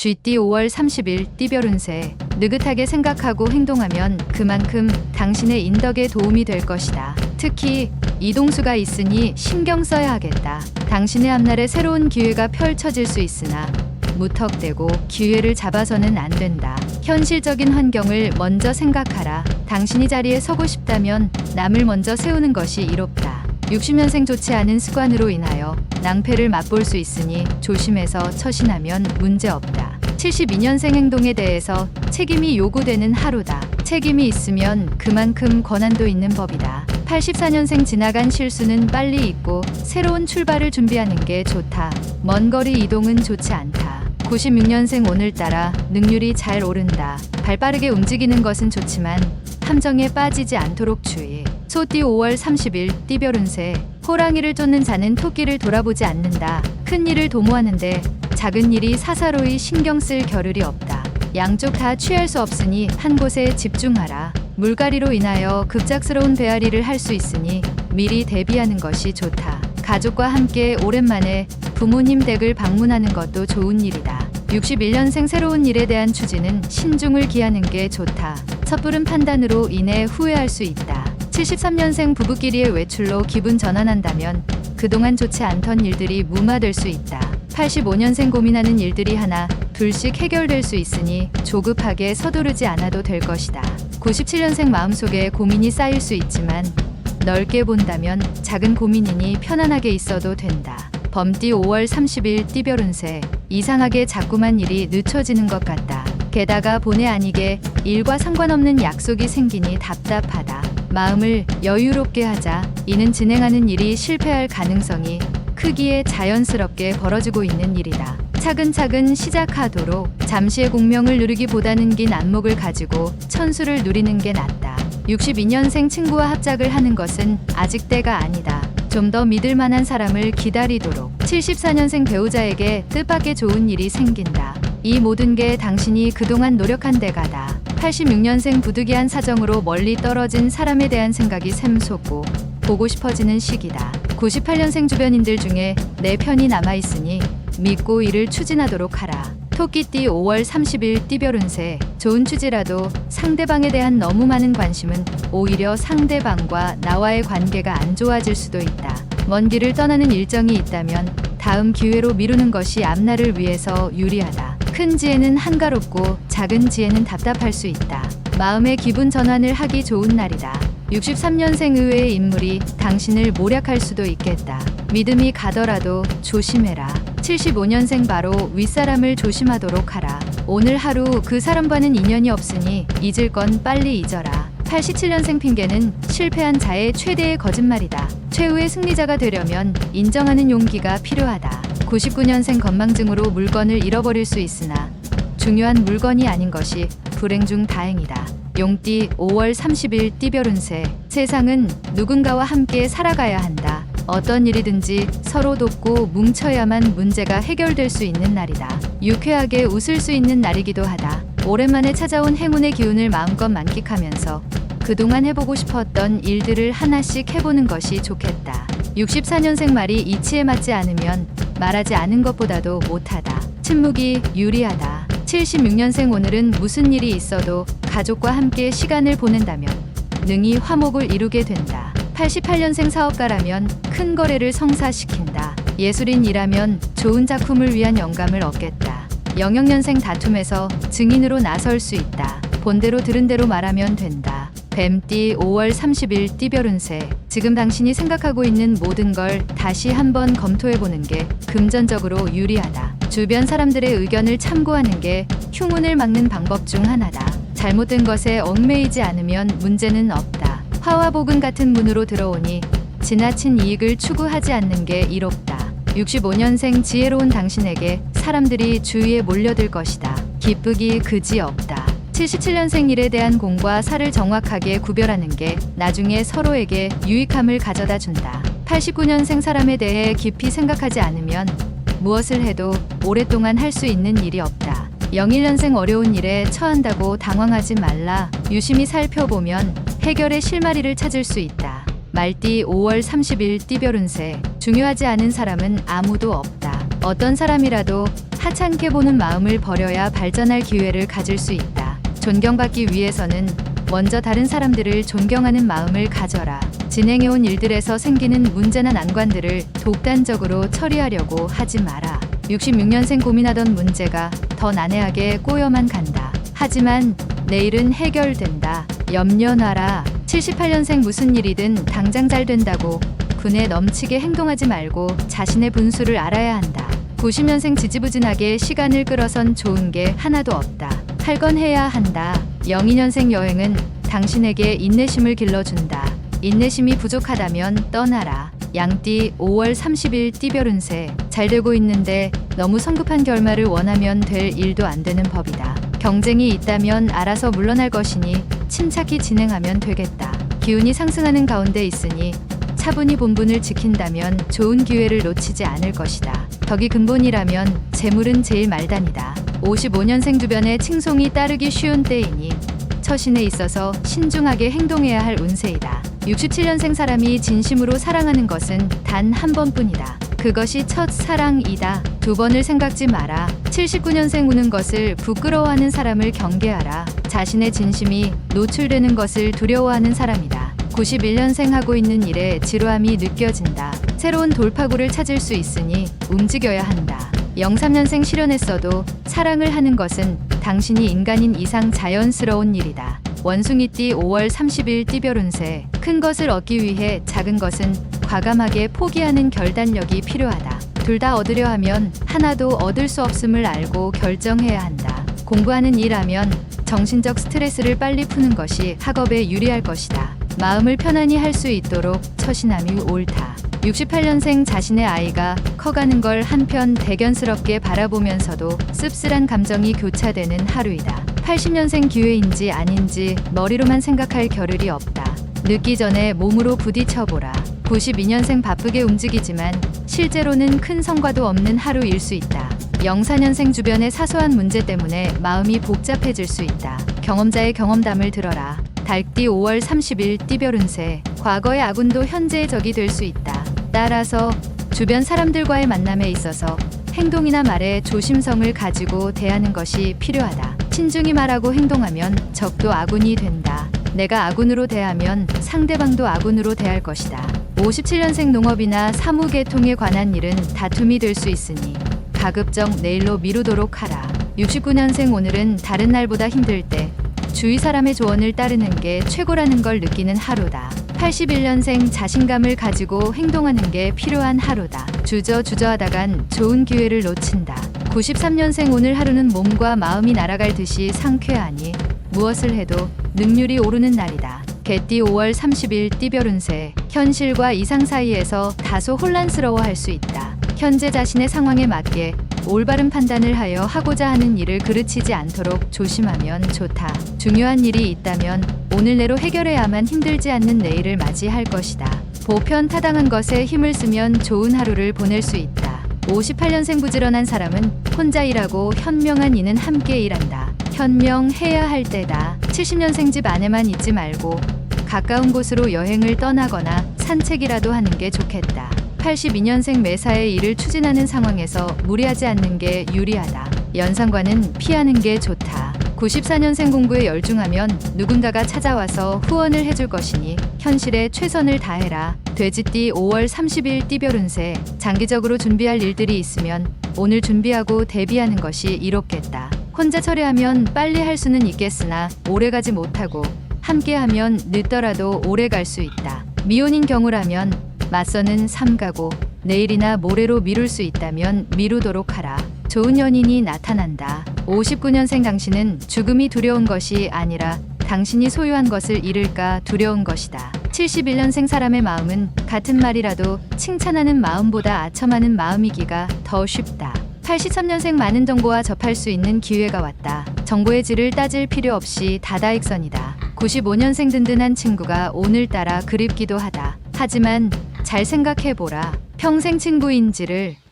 GT 5월 30일 띠별 운세. 느긋하게 생각하고 행동하면 그만큼 당신의 인덕에 도움이 될 것이다. 특히 이동수가 있으니 신경 써야 하겠다. 당신의 앞날에 새로운 기회가 펼쳐질 수 있으나 무턱대고 기회를 잡아서는 안 된다. 현실적인 환경을 먼저 생각하라. 당신이 자리에 서고 싶다면 남을 먼저 세우는 것이 이롭다. 60년생 좋지 않은 습관으로 인하여 낭패를 맛볼 수 있으니 조심해서 처신하면 문제없다. 72년생 행동에 대해서 책임이 요구되는 하루다. 책임이 있으면 그만큼 권한도 있는 법이다. 84년생 지나간 실수는 빨리 잊고 새로운 출발을 준비하는 게 좋다. 먼 거리 이동은 좋지 않다. 96년생 오늘따라 능률이 잘 오른다. 발빠르게 움직이는 것은 좋지만 함정에 빠지지 않도록 주의. 소띠 5월 30일 띠별 운세. 호랑이를 쫓는 자는 토끼를 돌아보지 않는다. 큰 일을 도모하는데 작은 일이 사사로이 신경 쓸 겨를이 없다. 양쪽 다 취할 수 없으니 한 곳에 집중하라. 물갈이로 인하여 급작스러운 배앓이를 할 수 있으니 미리 대비하는 것이 좋다. 가족과 함께 오랜만에 부모님 댁을 방문하는 것도 좋은 일이다. 61년생 새로운 일에 대한 추진은 신중을 기하는 게 좋다. 섣부른 판단으로 인해 후회할 수 있다. 73년생 부부끼리의 외출로 기분 전환한다면 그동안 좋지 않던 일들이 무마될 수 있다. 85년생 고민하는 일들이 하나 둘씩 해결될 수 있으니 조급하게 서두르지 않아도 될 것이다. 97년생 마음속에 고민이 쌓일 수 있지만 넓게 본다면 작은 고민이니 편안하게 있어도 된다. 범띠 5월 30일 띠별 운세. 이상하게 자꾸만 일이 늦춰지는 것 같다. 게다가 본의 아니게 일과 상관없는 약속이 생기니 답답하다. 마음을 여유롭게 하자. 이는 진행하는 일이 실패할 가능성이 크기에 자연스럽게 벌어지고 있는 일이다. 차근차근 시작하도록. 잠시의 공명을 누리기보다는 긴 안목을 가지고 천수를 누리는 게 낫다. 62년생 친구와 합작을 하는 것은 아직 때가 아니다. 좀 더 믿을 만한 사람을 기다리도록. 74년생 배우자에게 뜻밖의 좋은 일이 생긴다. 이 모든 게 당신이 그동안 노력한 대가다. 86년생 부득이한 사정으로 멀리 떨어진 사람에 대한 생각이 샘솟고 보고 싶어지는 시기다. 98년생 주변인들 중에 내 편이 남아있으니 믿고 이를 추진하도록 하라. 토끼띠 5월 30일 띠별 운세. 좋은 취지라도 상대방에 대한 너무 많은 관심은 오히려 상대방과 나와의 관계가 안 좋아질 수도 있다. 먼 길을 떠나는 일정이 있다면 다음 기회로 미루는 것이 앞날을 위해서 유리하다. 큰 지혜는 한가롭고 작은 지혜는 답답할 수 있다. 마음의 기분 전환을 하기 좋은 날이다. 63년생 의외의 인물이 당신을 모략할 수도 있겠다. 믿음이 가더라도 조심해라. 75년생 바로 윗사람을 조심하도록 하라. 오늘 하루 그 사람과는 인연이 없으니 잊을 건 빨리 잊어라. 87년생 핑계는 실패한 자의 최대의 거짓말이다. 최후의 승리자가 되려면 인정하는 용기가 필요하다. 99년생 건망증으로 물건을 잃어버릴 수 있으나 중요한 물건이 아닌 것이 불행 중 다행이다. 용띠 5월 30일 띠별 운세. 세상은 누군가와 함께 살아가야 한다. 어떤 일이든지 서로 돕고 뭉쳐야만 문제가 해결될 수 있는 날이다. 유쾌하게 웃을 수 있는 날이기도 하다. 오랜만에 찾아온 행운의 기운을 마음껏 만끽하면서 그동안 해보고 싶었던 일들을 하나씩 해보는 것이 좋겠다. 64년생 말이 이치에 맞지 않으면 말하지 않은 것보다도 못하다. 침묵이 유리하다. 76년생 오늘은 무슨 일이 있어도 가족과 함께 시간을 보낸다면 능히 화목을 이루게 된다. 88년생 사업가라면 큰 거래를 성사시킨다. 예술인이라면 좋은 작품을 위한 영감을 얻겠다. 00년생 다툼에서 증인으로 나설 수 있다. 본대로 들은 대로 말하면 된다. 뱀띠 5월 30일 띠별 운세. 지금 당신이 생각하고 있는 모든 걸 다시 한번 검토해보는 게 금전적으로 유리하다. 주변 사람들의 의견을 참고하는 게 흉운을 막는 방법 중 하나다. 잘못된 것에 얽매이지 않으면 문제는 없다. 화와 복음 같은 문으로 들어오니 지나친 이익을 추구하지 않는 게 이롭다. 65년생 지혜로운 당신에게 사람들이 주위에 몰려들 것이다. 기쁘기 그지없다. 77년생 일에 대한 공과 사를 정확하게 구별하는 게 나중에 서로에게 유익함을 가져다 준다. 89년생 사람에 대해 깊이 생각하지 않으면 무엇을 해도 오랫동안 할 수 있는 일이 없다. 01년생 어려운 일에 처한다고 당황하지 말라. 유심히 살펴보면 해결의 실마리를 찾을 수 있다. 말띠 5월 30일 띠별 운세. 중요하지 않은 사람은 아무도 없다. 어떤 사람이라도 하찮게 보는 마음을 버려야 발전할 기회를 가질 수 있다. 존경받기 위해서는 먼저 다른 사람들을 존경하는 마음을 가져라. 진행해온 일들에서 생기는 문제나 난관들을 독단적으로 처리하려고 하지 마라. 66년생 고민하던 문제가 더 난해하게 꼬여만 간다. 하지만 내일은 해결된다. 염려 놔라. 78년생 무슨 일이든 당장 잘 된다고 군에 넘치게 행동하지 말고 자신의 분수를 알아야 한다. 90년생 지지부진하게 시간을 끌어선 좋은 게 하나도 없다. 할 건 해야 한다. 02년생 여행은 당신에게 인내심을 길러준다. 인내심이 부족하다면 떠나라. 양띠 5월 30일 띠별 운세. 잘 되고 있는데 너무 성급한 결말을 원하면 될 일도 안 되는 법이다. 경쟁이 있다면 알아서 물러날 것이니 침착히 진행하면 되겠다. 기운이 상승하는 가운데 있으니 차분히 본분을 지킨다면 좋은 기회를 놓치지 않을 것이다. 덕이 근본이라면 재물은 제일 말단이다. 55년생 주변에 칭송이 따르기 쉬운 때이니 처신에 있어서 신중하게 행동해야 할 운세이다. 67년생 사람이 진심으로 사랑하는 것은 단 한 번뿐이다. 그것이 첫 사랑이다. 두 번을 생각지 마라. 79년생 우는 것을 부끄러워하는 사람을 경계하라. 자신의 진심이 노출되는 것을 두려워하는 사람이다. 91년생 하고 있는 일에 지루함이 느껴진다. 새로운 돌파구를 찾을 수 있으니 움직여야 한다. 03년생 실현했어도 사랑을 하는 것은 당신이 인간인 이상 자연스러운 일이다. 원숭이띠 5월 30일 띠별 운세. 큰 것을 얻기 위해 작은 것은 과감하게 포기하는 결단력이 필요하다. 둘 다 얻으려 하면 하나도 얻을 수 없음을 알고 결정해야 한다. 공부하는 일하면 정신적 스트레스를 빨리 푸는 것이 학업에 유리할 것이다. 마음을 편안히 할 수 있도록 처신함이 옳다. 68년생 자신의 아이가 커가는 걸 한편 대견스럽게 바라보면서도 씁쓸한 감정이 교차되는 하루이다. 80년생 기회인지 아닌지 머리로만 생각할 겨를이 없다. 늦기 전에 몸으로 부딪혀보라. 92년생 바쁘게 움직이지만 실제로는 큰 성과도 없는 하루일 수 있다. 04년생 주변의 사소한 문제 때문에 마음이 복잡해질 수 있다. 경험자의 경험담을 들어라. 달띠 5월 30일 띠별 운세. 과거의 아군도 현재의 적이 될 수 있다. 따라서 주변 사람들과의 만남에 있어서 행동이나 말에 조심성을 가지고 대하는 것이 필요하다. 신중히 말하고 행동하면 적도 아군이 된다. 내가 아군으로 대하면 상대방도 아군으로 대할 것이다. 57년생 농업이나 사무계통에 관한 일은 다툼이 될 수 있으니 가급적 내일로 미루도록 하라. 69년생 오늘은 다른 날보다 힘들 때 주위 사람의 조언을 따르는 게 최고라는 걸 느끼는 하루다. 81년생 자신감을 가지고 행동하는 게 필요한 하루다. 주저하다간 좋은 기회를 놓친다. 93년생 오늘 하루는 몸과 마음이 날아갈 듯이 상쾌하니 무엇을 해도 능률이 오르는 날이다. 개띠 5월 30일 띠별 운세. 현실과 이상 사이에서 다소 혼란스러워할 수 있다. 현재 자신의 상황에 맞게 올바른 판단을 하여 하고자 하는 일을 그르치지 않도록 조심하면 좋다. 중요한 일이 있다면 오늘 내로 해결해야만 힘들지 않는 내일을 맞이할 것이다. 보편타당한 것에 힘을 쓰면 좋은 하루를 보낼 수 있다. 58년생 부지런한 사람은 혼자 일하고 현명한 이는 함께 일한다. 현명해야 할 때다. 70년생 집 안에만 있지 말고 가까운 곳으로 여행을 떠나거나 산책이라도 하는 게 좋겠다. 82년생 매사에 일을 추진하는 상황에서 무리하지 않는 게 유리하다. 연상과는 피하는 게 좋다. 94년생 공부에 열중하면 누군가가 찾아와서 후원을 해줄 것이니 현실에 최선을 다해라. 돼지띠 5월 30일 띠별 운세. 장기적으로 준비할 일들이 있으면 오늘 준비하고 대비하는 것이 이롭겠다. 혼자 처리하면 빨리 할 수는 있겠으나 오래가지 못하고 함께하면 늦더라도 오래갈 수 있다. 미혼인 경우라면 맞서는 삼가고 내일이나 모레로 미룰 수 있다면 미루도록 하라. 좋은 연인이 나타난다. 59년생 당신은 죽음이 두려운 것이 아니라 당신이 소유한 것을 잃을까 두려운 것이다. 71년생 사람의 마음은 같은 말이라도 칭찬하는 마음보다 아첨하는 마음이기가 더 쉽다. 83년생 많은 정보와 접할 수 있는 기회가 왔다. 정보의 질을 따질 필요 없이 다다익선이다. 95년생 든든한 친구가 오늘따라 그립기도 하다. 하지만 잘 생각해보라. 평생 친구인지를